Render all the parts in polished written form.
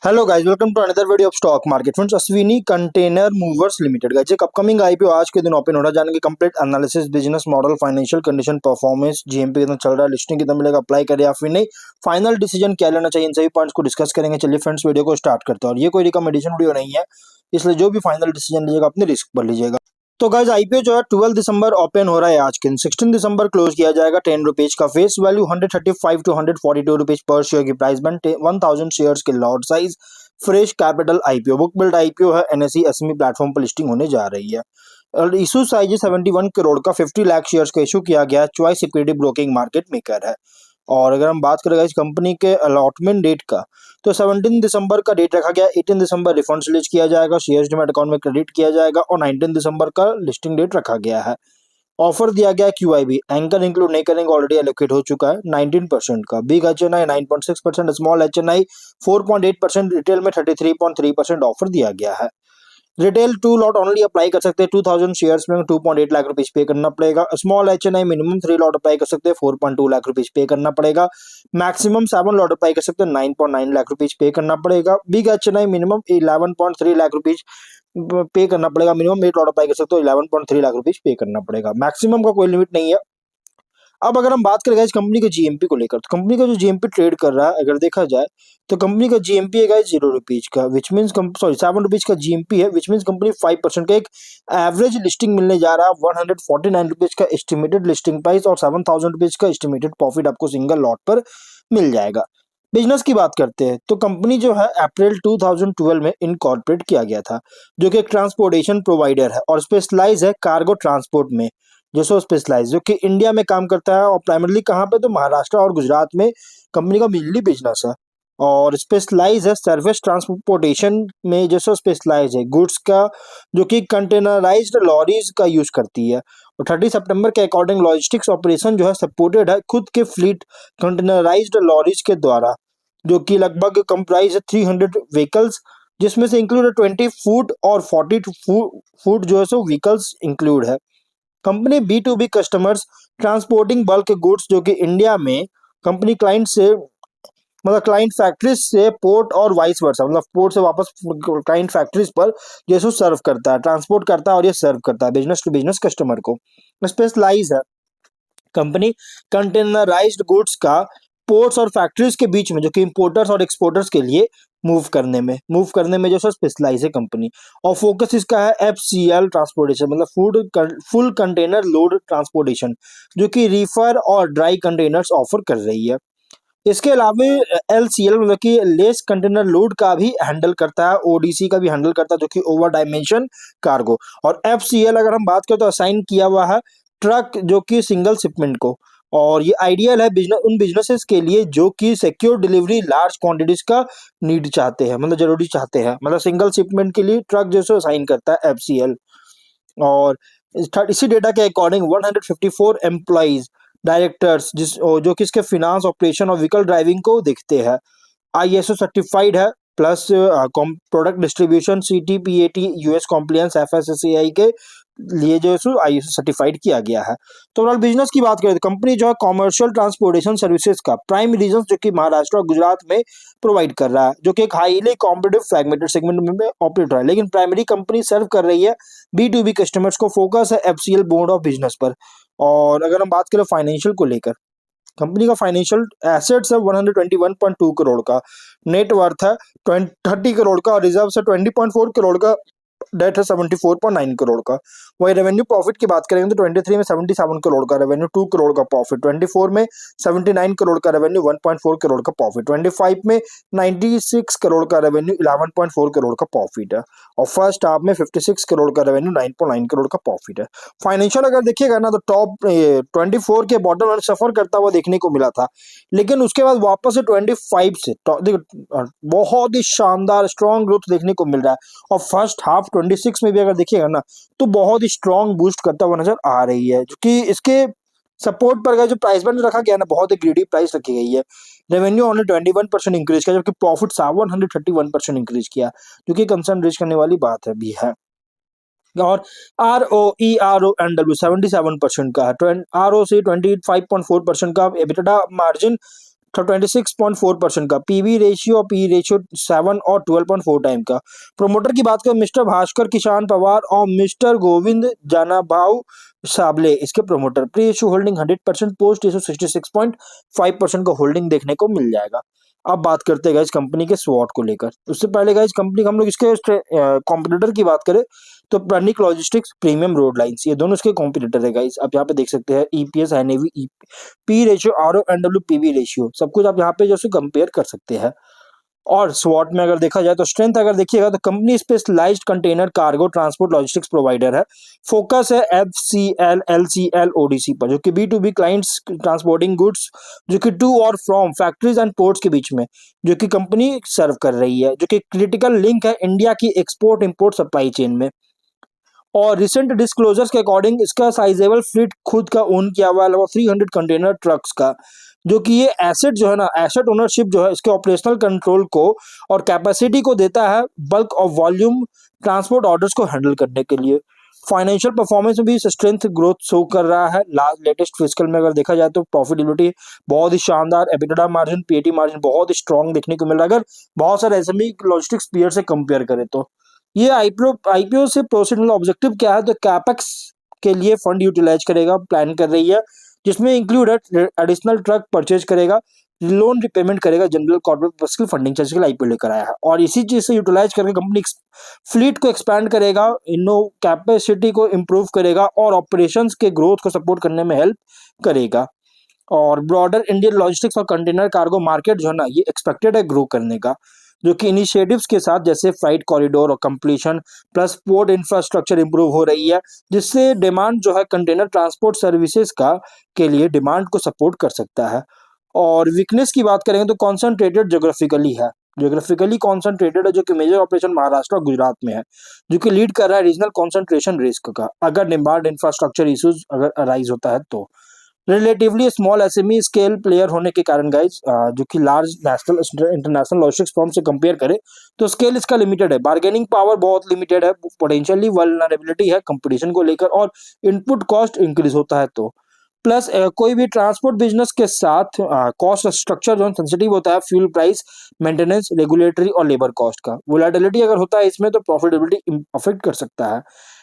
Hello guys, welcome to another video of stock market friends. Ashwini container movers limited guys एक upcoming IPO आज के दिन open हो रहा है। जानेंगे complete analysis, business model, financial condition, performance, GMP कितना चल रहा है, लिस्टिंग कितना मिलेगा, अप्लाई करें या फिर नहीं, फाइनल डिसीजन क्या लेना चाहिए, इन सभी पॉइंट्स को डिस्कस करेंगे। चलिए फ्रेंड्स, वीडियो को स्टार्ट करते हैं। और ये कोई रिकमेंडेशन वीडियो नहीं है, इसलिए जो भी फाइनल डिसीजन लीजिएगा अपने रिस्क पर लीजिएगा। तो गाइज आईपीओ जो है 12 दिसंबर ओपन हो रहा है आज के दिन। 16 दिसंबर क्लोज किया जाएगा। 10 रुपीज का फेस वैल्यू, 135 टू 142 रुपीज पर शेयर की प्राइस बैंड, 1000 शेयर्स के lot size, fresh capital IPO, book build IPO है। एनएसई एसएमई प्लेटफॉर्म पर लिस्टिंग होने जा रही है। और इशू साइज है 71 करोड़ का। 50 लाख शेयर्स का इशू किया गया। Choice security broking market maker है। और अगर हम बात करें इस कंपनी के अलॉटमेंट डेट का, तो 17 दिसंबर का डेट रखा गया। 18 दिसंबर रिफंड रिलीज किया जाएगा, शेयर्स डीमैट अकाउंट में क्रेडिट किया जाएगा। और 19 दिसंबर का लिस्टिंग डेट रखा गया है। ऑफर दिया गया क्यूआईबी, एंकर इंक्लूड नहीं करेंगे, ऑलरेडी एलोकेट हो चुका है 19% का। Big HNI 9.6%, small HNI 4.8%, retail में 33.3% ऑफर दिया गया है। रिटेल 2 लॉट ओनली अप्लाई कर सकते हैं। 2000 शेयर्स में 2.8 लाख रुपीज पे करना पड़ेगा। Small HNI minimum 3 lot apply कर सकते हैं, 4.2 लाख रुपीज पे करना पड़ेगा। मैक्सिमम 7 लॉट अप्लाई कर सकते हैं, 9.9 लाख रुपीज पे करना पड़ेगा। Big HNI minimum 11.3 lakh rupees पे करना पड़ेगा। मिनिमम 8 लॉट अप्लाई कर सकते हो, 11.3 लाख रुपीज पे करना पड़ेगा। मैक्सिमम का कोई लिमिट नहीं है। अब अगर हम बात करें गाइस कंपनी के जीएमपी को लेकर, तो कंपनी का जो जीएमपी ट्रेड कर रहा है अगर देखा जाए, तो कंपनी का जीएमपी है गाइस 0 रुपीज का, विच मीन्स सॉरी 7 रुपीज का जीएमपी है, विच मीन्स कंपनी 5% का एक एवरेज लिस्टिंग मिलने जा रहा है। 149 रुपीज का एस्टिमेटेड लिस्टिंग प्राइस और 7000 रुपीज का एस्टिमेटेड प्रॉफिट आपको सिंगल लॉट पर मिल जाएगा। बिजनेस की बात करते हैं तो कंपनी जो है अप्रैल 2012 में इनकॉर्पोरेट किया गया था, जो कि एक ट्रांसपोर्टेशन प्रोवाइडर है और स्पेशलाइज है कार्गो ट्रांसपोर्ट में। जो सो स्पेशलाइज जो कि इंडिया में काम करता है और प्राइमरली कहाँ पे, तो महाराष्ट्र और गुजरात में कंपनी का मेनली बिजनेस है। और स्पेशलाइज है सर्विस ट्रांसपोर्टेशन में, जो सो स्पेशलाइज है गुड्स का, जो कि कंटेनराइज्ड लॉरीज का यूज करती है। और 30 सितंबर के अकॉर्डिंग लॉजिस्टिक्स ऑपरेशन जो है सपोर्टेड है खुद के फ्लीट कंटेनराइज्ड लॉरीज के द्वारा, जो कि लगभग कंप्राइज है 300 व्हीकल्स, जिसमें से इंक्लूड है 20 फूड और 40 फूड जो है सो व्हीकल्स इंक्लूड है। Company B to B customers transporting bulk goods, जो कि इंडिया में कंपनी क्लाइंट से मतलब क्लाइंट फैक्ट्रीज से पोर्ट और वाइस वर्सा, मतलब पोर्ट से वापस क्लाइंट फैक्ट्रीज पर जैसे सर्व करता है, ट्रांसपोर्ट करता है और ये सर्व करता है बिजनेस टू बिजनेस कस्टमर को। स्पेशलाइज है कंपनी कंटेनराइज्ड गुड्स का पोर्ट्स और फैक्ट्रीज के बीच में, जो कि इंपोर्टर्स और एक्सपोर्टर्स के लिए मूव करने में जो स्पेशलाइज है कंपनी। और फोकस इसका है एफसीएल ट्रांसपोर्टेशन, मतलब फुल कंटेनर लोड ट्रांसपोर्टेशन, जो कि रीफर और ड्राई कंटेनर्स ऑफर कर रही है। इसके अलावा एलसीएल मतलब कि लेस कंटेनर लोड का भी हैंडल करता है, ओडीसी का भी हैंडल करता है, जो कि ओवर डायमेंशन कार्गो। और एफसीएल अगर हम बात करें तो असाइन किया हुआ है ट्रक, जो कि सिंगल शिपमेंट को। और ये आइडियल है बिजनेस उन बिजनेसेस के लिए जो कि सिक्योर डिलीवरी लार्ज क्वांटिटीज का नीड चाहते हैं, मतलब जरूरी चाहते हैं, मतलब सिंगल शिपमेंट के लिए ट्रक जैसे असाइन करता है एफसीएल। और इसी डेटा के अकॉर्डिंग 154 एम्प्लॉइज डायरेक्टर्स जो कि इसके फिनांस, ऑपरेशन और व्हीकल ड्राइविंग को देखते हैं। आईएसओ सर्टिफाइड है, plus product distribution CTPAT US compliance FSSAI के लिए जो है आईएसओ सर्टिफाइड किया गया है। तो ओवरऑल बिजनेस की बात करें तो कंपनी जो है कॉमर्शियल ट्रांसपोर्टेशन सर्विसेज का प्राइम रीजन जो कि महाराष्ट्र और गुजरात में प्रोवाइड कर रहा है, जो कि एक हाईली कॉम्पिटिटिव फ्रैगमेंटेड सेगमेंट में ऑपरेट हो रहा है। लेकिन प्राइमरी कंपनी सर्व कर रही है बी टू बी कस्टमर्स को, फोकस है एफसीएल बोर्ड ऑफ बिजनेस पर। और अगर हम बात करें फाइनेंशियल को लेकर, कंपनी का फाइनेंशियल एसेट्स है 121.2 करोड़ का, नेट वर्थ है 30 करोड़ का, और रिजर्व है 20.4 करोड़ का, डेट है 74.9 करोड़ का। वही रेवेन्यू प्रॉफिट की बात करेंगे तो 23 में 77 करोड़ का रेवेन्यू, 2 करोड़ का प्रॉफिट, 24 में 79 करोड़ का रेवेन्यू, 1.4 करोड़ का प्रॉफिट, 25 में 96 करोड़ का रेवेन्यू, 11.4 करोड़ का प्रॉफिट है। और फर्स्ट हाफ में 56 करोड़ का रेवेन्यू, 9.9 करोड़ का प्रॉफिट है। फाइनेंशियल अगर देखिएगा ना तो टॉप 24 के बॉटम लाइन सफर करता हुआ देखने को मिला था, लेकिन उसके बाद वापस से 25 से बहुत ही शानदार स्ट्रॉन्ग ग्रोथ देखने को मिल रहा है। और फर्स्ट हाफ 26 में भी अगर देखिएगा ना तो बहुत ही स्ट्रॉन्ग बूस्ट करता हुआ नजर आ रही है, जो कि इसके सपोर्ट पर जो प्राइस बैंड रखा गया ना, बहुत ही ग्रीडी प्राइस रखी गई है। रेवेन्यू ओनली 21% इंक्रीज किया, जबकि प्रॉफिट 131% इंक्रीज किया, जो कि कंसर्न रेज करने वाली बात है भी है। और R O E R O N W 77% का है, आर ओ सी 25.4% का, एबिटा मार्जिन 26.4% का, पीवी रेशियो और पी रेशियो 7 और 12.4 टाइम का। प्रोमोटर की बात करें मिस्टर भास्कर किसान पवार और मिस्टर गोविंद जानाभाऊ साबले इसके promoter. Pre issue holding 100%, post issue 66.5% का होल्डिंग देखने को मिल जाएगा। अब बात करते हैं गाइस कंपनी के स्वॉट को लेकर। उससे पहले गाइस कंपनी हम लोग इसके कॉम्पिटिटर की बात करें तो प्रनिक लॉजिस्टिक्स, प्रीमियम रोड लाइंस, ये दोनों इसके कॉम्पिटिटर है गाइस। आप यहाँ पे देख सकते हैं EPS, NAV, P ratio, RO PV ratio, सब कुछ आप यहाँ पे जो कंपेयर कर सकते हैं। और स्वॉट में अगर देखा जाए तो स्ट्रेंथ अगर देखिएगा तो company specialized container cargo transport logistics provider है। फोकस है एफसीएल, एलसीएल, ओडीसी पर, जो कि B to B clients transporting goods जो कि टू और फ्रॉम फैक्ट्रीज एंड पोर्ट्स के बीच में जो कि कंपनी सर्व कर रही है, जो कि क्रिटिकल लिंक है इंडिया की एक्सपोर्ट इंपोर्ट सप्लाई चेन में। और रिसेंट डिस्क्लोजर्स के अकॉर्डिंग इसका साइजेबल फ्लीट खुद का ओन किया हुआ है, लगभग 300 कंटेनर ट्रक्स का, जो कि ये एसेट जो है ना, एसेट ओनरशिप जो है इसके ऑपरेशनल कंट्रोल को और कैपेसिटी को देता है bulk of volume transport orders को हैंडल करने के लिए। फाइनेंशियल परफॉर्मेंस में भी स्ट्रेंथ ग्रोथ शो कर रहा है। लास्ट लेटेस्ट फिस्कल में अगर देखा जाए तो प्रॉफिटेबिलिटी बहुत ही शानदार, एबिटा मार्जिन, पीएटी मार्जिन बहुत ही स्ट्रांग देखने को मिल रहा है अगर बहुत सारे एसएमई लॉजिस्टिक्स पीयर से कंपेयर करें तो। ये आईपीओ से प्रोसीड ऑब्जेक्टिव क्या है तो कैपेक्स के लिए फंड यूटिलाइज करेगा, प्लान कर रही है, जिसमें इंक्लूड एडिशनल ट्रक परचेज करेगा, लोन रिपेमेंट करेगा, general corporate personal funding charge के लिए आईपीओ लेकर आया है। और इसी चीज से यूटिलाइज करके कंपनी फ्लीट को एक्सपैंड करेगा, इनो कैपेसिटी को इम्प्रूव करेगा और ऑपरेशंस के ग्रोथ को सपोर्ट करने में हेल्प करेगा। और ब्रॉडर इंडियन लॉजिस्टिक्स और कंटेनर कार्गो मार्केट जो है ना, ये एक्सपेक्टेड है ग्रो करने का, जो कि इनिशिएटिव्स के साथ जैसे फ्लाइट कॉरिडोर और completion plus port infrastructure improve हो रही है, जिससे डिमांड जो है कंटेनर ट्रांसपोर्ट सर्विसेज का के लिए डिमांड को सपोर्ट कर सकता है। और वीकनेस की बात करेंगे तो कॉन्सेंट्रेटेड जोग्राफिकली है, जोग्राफिकली कॉन्सेंट्रेटेड है, जो कि मेजर ऑपरेशन महाराष्ट्र और गुजरात में है, जो कि लीड कर रहा है रीजनल कॉन्सेंट्रेशन रिस्क का अगर डिमांड इंफ्रास्ट्रक्चर इश्यूज अगर अराइज होता है तो। Relatively small SME scale player होने के कारण गाइज, जो कि large national international logistics firm से कंपेयर करें तो स्केल इसका लिमिटेड है, बार्गेनिंग पावर बहुत लिमिटेड है, पोटेंशियली वल्नरेबिलिटी है कंपटीशन को लेकर, और इनपुट कॉस्ट इंक्रीज होता है तो। प्लस कोई भी ट्रांसपोर्ट बिजनेस के साथ कॉस्ट स्ट्रक्चर जो सेंसिटिव होता है, फ्यूल प्राइस, मेंटेनेंस, रेगुलेटरी और लेबर कॉस्ट का। वोलेटिलिटी अगर होता है इसमें तो प्रॉफिटेबिलिटी अफेक्ट कर सकता है।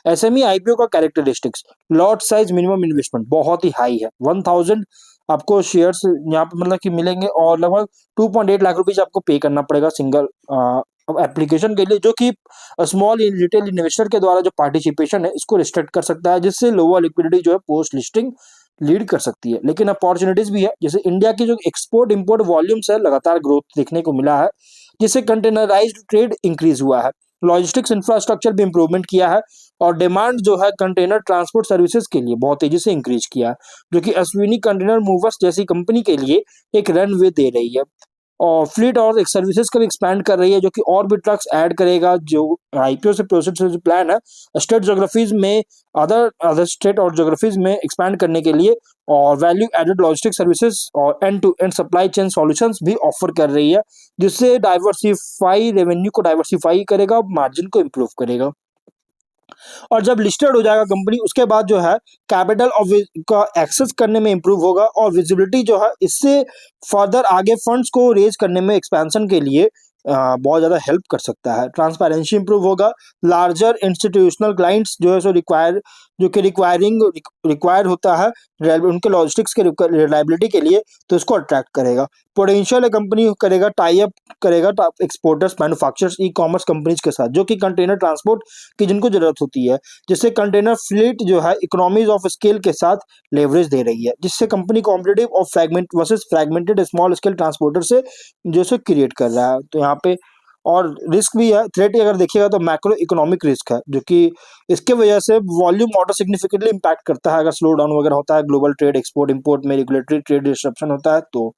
एसएमई आईपीओ का characteristics, lot size, minimum investment बहुत ही हाई है, 1000 आपको शेयर्स यहाँ पे मतलब कि मिलेंगे और लगभग 2.8 लाख रुपीज आपको पे करना पड़ेगा सिंगल एप्लीकेशन के लिए, जो कि स्मॉल रिटेल इन्वेस्टर के द्वारा जो पार्टिसिपेशन है इसको रिस्ट्रिक्ट कर सकता है, जिससे लोअर लिक्विडिटी जो है पोस्ट लिस्टिंग लीड कर सकती है। लेकिन अपॉर्चुनिटीज भी है, जैसे इंडिया की जो एक्सपोर्ट इंपोर्ट वॉल्यूम्स है लगातार ग्रोथ देखने को मिला है, जिससे कंटेनराइज्ड ट्रेड इंक्रीज हुआ है, लॉजिस्टिक्स इंफ्रास्ट्रक्चर भी इंप्रूवमेंट किया है, और डिमांड जो है कंटेनर ट्रांसपोर्ट सर्विसेज के लिए बहुत तेजी से इंक्रीज किया है, जो कि अश्विनी कंटेनर मूवर्स जैसी कंपनी के लिए एक रनवे दे रही है। और फ्लीट और एक सर्विसेज का भी एक्सपैंड कर रही है, जो कि और भी ट्रक्स ऐड करेगा, जो आईपीओ से प्रोसेस जो प्लान है स्टेट जोग्राफीज में, अदर स्टेट और जोग्राफीज में एक्सपैंड करने के लिए, और वैल्यू एडेड लॉजिस्टिक सर्विसेज और end to end supply chain solutions भी ऑफर कर रही है, जिससे डाइवर्सिफाई रेवेन्यू को डाइवर्सिफाई करेगा, मार्जिन को इम्प्रूव करेगा। और जब लिस्टेड हो जाएगा कंपनी उसके बाद जो है कैपिटल का एक्सेस करने में इंप्रूव होगा, और विजिबिलिटी जो है इससे फर्दर आगे फंड्स को रेज करने में एक्सपेंशन के लिए बहुत ज़्यादा हेल्प कर सकता है। ट्रांसपेरेंसी इंप्रूव होगा, लार्जर इंस्टीट्यूशनल क्लाइंट्स जो है सो रिक्वायर होता है उनके लॉजिस्टिक्स के रिलायबिलिटी के लिए, तो इसको अट्रैक्ट करेगा। पोटेंशियल कंपनी करेगा टाई अप करेगा exporters, manufacturers, e commerce companies के साथ, जो कि कंटेनर ट्रांसपोर्ट की जिनको जरूरत होती है, जिससे कंटेनर फ्लीट जो है इकोनॉमीज ऑफ स्केल के साथ लेवरेज दे रही है, जिससे कंपनी कॉम्पिटिटिव और फ्रैगमेंटेड स्मॉल स्केल ट्रांसपोर्टर से जो से क्रिएट कर रहा है। तो यहाँ पे और रिस्क भी है, थ्रेट अगर देखिएगा तो मैक्रो इकोनॉमिक रिस्क है, जो कि इसके वजह से वॉल्यूम ऑर्डर सिग्निफिकेंटली इंपैक्ट करता है अगर स्लो डाउन वगैरह होता है, ग्लोबल ट्रेड, एक्सपोर्ट इंपोर्ट में रेगुलेटरी ट्रेड डिस्ट्रप्शन होता है तो।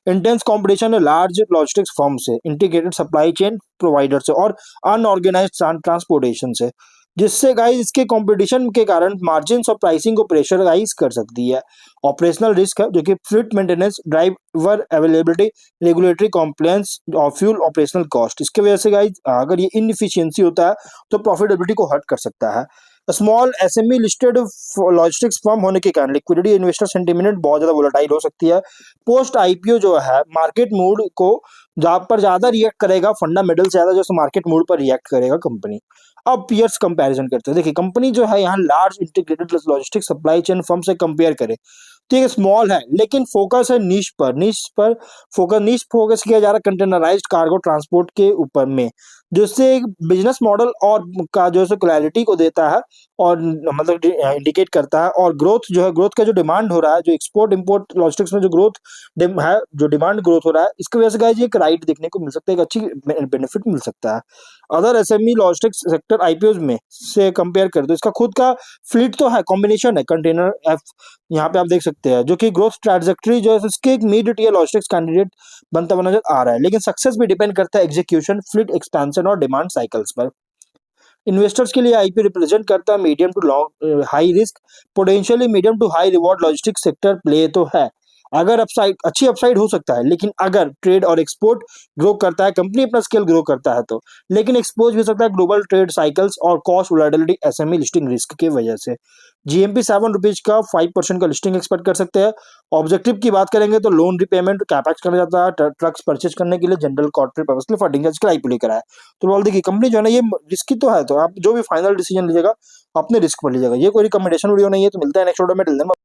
इंटेंस कंपटीशन है लार्ज लॉजिस्टिक्स फर्म से, इंटीग्रेटेड सप्लाई चेन प्रोवाइडर से, और अनऑर्गेनाइज्ड ट्रांसपोर्टेशन से, जिससे गाइस इसके कंपटीशन के कारण मार्जिन और प्राइसिंग को प्रेशराइज कर सकती है। ऑपरेशनल रिस्क है, जो कि fleet maintenance, driver availability, regulatory compliance और फ्यूल ऑपरेशनल कॉस्ट, इसके वजह से गाइस अगर ये इनएफिशिएंसी होता है तो प्रॉफिटेबिलिटी को हर्ट कर सकता है। Small SME listed logistics firm होने के कारण लिक्विडिटी इन्वेस्टर सेंटिमेंट बहुत ज्यादा वोलेटाइल हो सकती है। पोस्ट आईपीओ जो है मार्केट मूड को जहां पर ज्यादा रिएक्ट करेगा, फंडामेंटल से ज्यादा जो मार्केट मूड पर रिएक्ट करेगा कंपनी। अब पीयर्स कंपैरिजन करते हैं। देखिए कंपनी जो है यहाँ large integrated logistic supply chain firm से कंपेयर करें तो ये स्मॉल है लेकिन फोकस है नीश पर फोकस किया जा रहा है कंटेनराइज्ड कार्गो ट्रांसपोर्ट के ऊपर में, जिससे एक बिजनेस मॉडल और का जो है क्लैरिटी को देता है और मतलब इंडिकेट करता है। और ग्रोथ जो है, ग्रोथ का जो डिमांड हो रहा है, जो एक्सपोर्ट इंपोर्ट लॉजिस्टिक्स में जो ग्रोथ है, जो डिमांड ग्रोथ हो रहा है, इसकी वजह से गाइस एक राइट देखने को मिल सकता है, एक अच्छी बेनिफिट मिल सकता है। Other SME logistics sector IPO में से कंपेयर कर दो, इसका खुद का फ्लीट तो है, कॉम्बिनेशन है कंटेनर एफ, यहाँ पे आप देख सकते हैं, जो कि ग्रोथ ट्रैजेक्टरी जो है इसके एक मिड टियर लॉजिस्टिक्स कैंडिडेट बनता हुआ नजर आ रहा है। लेकिन सक्सेस भी डिपेंड करता है एग्जीक्यूशन, फ्लीट एक्सपेंशन और डिमांड साइकिल्स पर। इन्वेस्टर्स के लिए आईपीओ रिप्रेजेंट करता है medium to long high risk, potentially medium to high reward logistics sector play तो है। अगर अपसाइड अच्छी अपसाइड हो सकता है, लेकिन अगर ट्रेड और एक्सपोर्ट ग्रो करता है, कंपनी अपना स्केल ग्रो करता है तो, लेकिन एक्सपोज भी हो सकता है ग्लोबल ट्रेड साइकिल्स और cost volatility SME listing risk की वजह से। जीएमपी ₹7 का 5% का लिस्टिंग एक्सपेक्ट कर सकते हैं। ऑब्जेक्टिव की बात करेंगे तो लोन रिपेमेंट, कैपेक्स करना जाता है, ट्रक्स परचेज करने के लिए, जनरल कॉर्पोरेट पर्पस के लिए, फंडिंग के आईपीओ लेकर आया। तो बोल देखिए कंपनी जो है ना ये रिस्की तो है, तो आप जो भी फाइनल डिसीजन लीजिएगा अपने रिस्क पर लीजिएगा। ये कोई रिकमेंडेशन वीडियो नहीं है। तो मिलता है नेक्स्ट वीडियो में।